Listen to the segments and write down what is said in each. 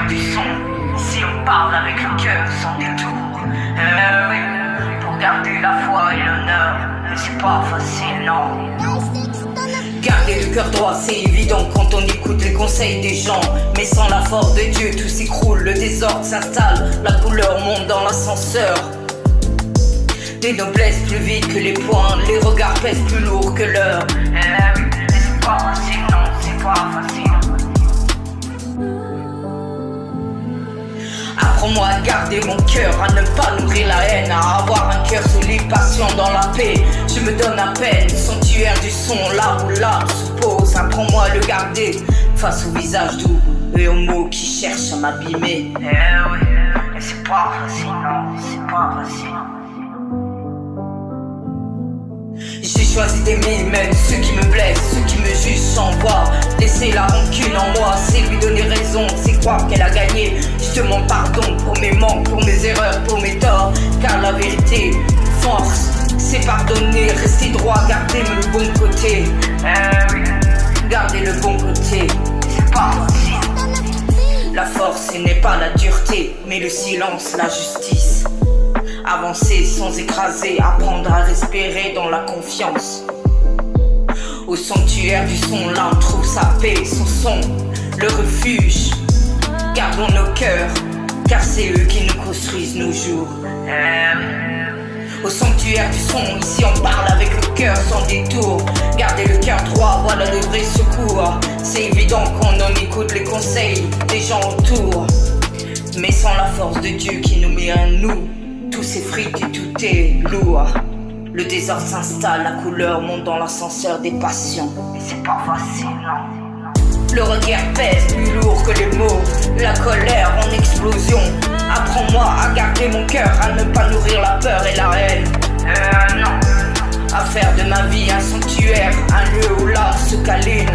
sanctuaire du son, ici on parle avec le cœur sans détour. Oui, pour garder la foi et l'honneur, mais c'est pas facile, non. Garder le cœur droit, c'est évident quand on écoute les conseils des gens. Mais sans la force de Dieu, tout s'écroule, le désordre s'installe, la couleur monte dans l'ascenseur. Des noblesses plus vite que les poings, les regards pèsent plus lourd que l'heure. Mais c'est pas facile, non, c'est pas facile. Apprends-moi à garder mon cœur, à ne pas nourrir la haine, à avoir un cœur solide, patient dans la paix. Je me donne à peine, sanctuaire du son, là où l'âme se pose. Apprends-moi à le garder face au visage doux et aux mots qui cherchent à m'abîmer. Oui, mais c'est pas facile, non, c'est pas facile. J'ai choisi d'aimer même ceux qui me blessent, ceux qui me jugent sans voir. Laisser la rancune en moi, c'est lui donner raison, c'est croire qu'elle a gagné. Je demande pardon pour mes manques, pour mes erreurs, pour mes torts. Car la vérité, force, c'est pardonner, rester droit, garder le bon côté. Oui, garder le bon côté, c'est pas facile. La force, ce n'est pas la dureté, mais le silence, la justice. Avancer sans écraser, apprendre à respirer dans la confiance. Au sanctuaire du son, l'âme trouve sa paix, son son, le refuge. Gardons nos cœurs, car c'est eux qui nous construisent nos jours. Au sanctuaire du son, ici on parle avec le cœur sans détour. Garder le cœur droit, voilà le vrai secours. C'est évident qu'on en écoute les conseils des gens autour. Mais sans la force de Dieu qui nous met à nous, tout s'effrite et tout est lourd. Le désordre s'installe, la couleur monte dans l'ascenseur des passions. Et c'est pas facile, non. Le regard pèse plus lourd que les mots, la colère en explosion. Apprends-moi à garder mon cœur, à ne pas nourrir la peur et la haine. Non. À faire de ma vie un sanctuaire, un lieu où l'âme se câline.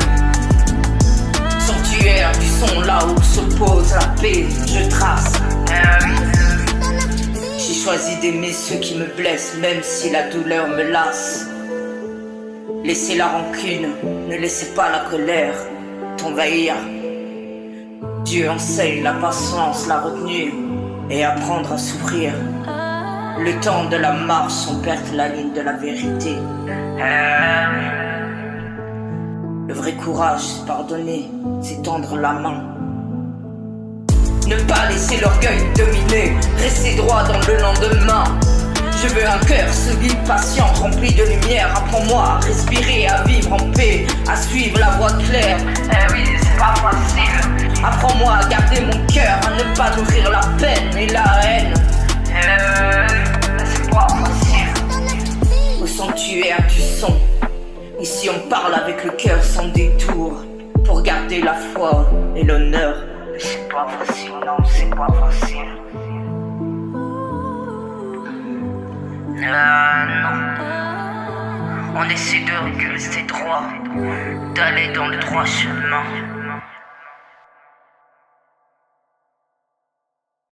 Sanctuaire du son, là où se pose la paix, je trace. J'ai choisi d'aimer ceux qui me blessent, même si la douleur me lasse. Laissez la rancune, ne laissez pas la colère t'envahir. Dieu enseigne la patience, la retenue et apprendre à souffrir. Le temps de la marche, on perd la ligne de la vérité. Le vrai courage, c'est pardonner, c'est tendre la main. Ne pas laisser l'orgueil dominer, rester droit dans le lendemain. Je veux un cœur solide, patient, rempli de lumière. Apprends-moi à respirer, à vivre en paix, à suivre la voie claire. Oui, c'est pas facile. Apprends-moi à garder mon cœur, à ne pas nourrir la peine et la haine. C'est pas facile. Au sanctuaire du son, ici on parle avec le cœur sans détour, pour garder la foi et l'honneur. C'est pas facile, non, c'est pas facile. Non. On essaie de rester droit, d'aller dans le droit chemin.